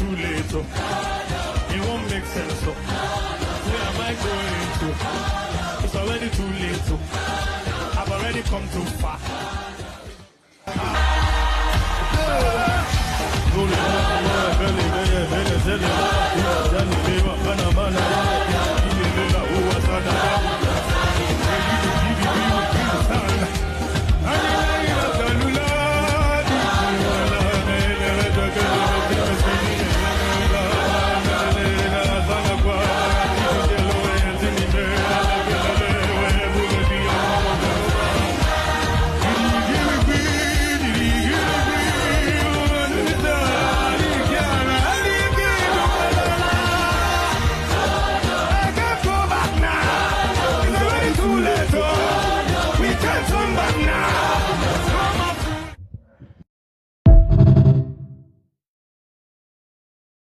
too late. It won't make sense. Where am I going to? It's already too late. I've already come too far.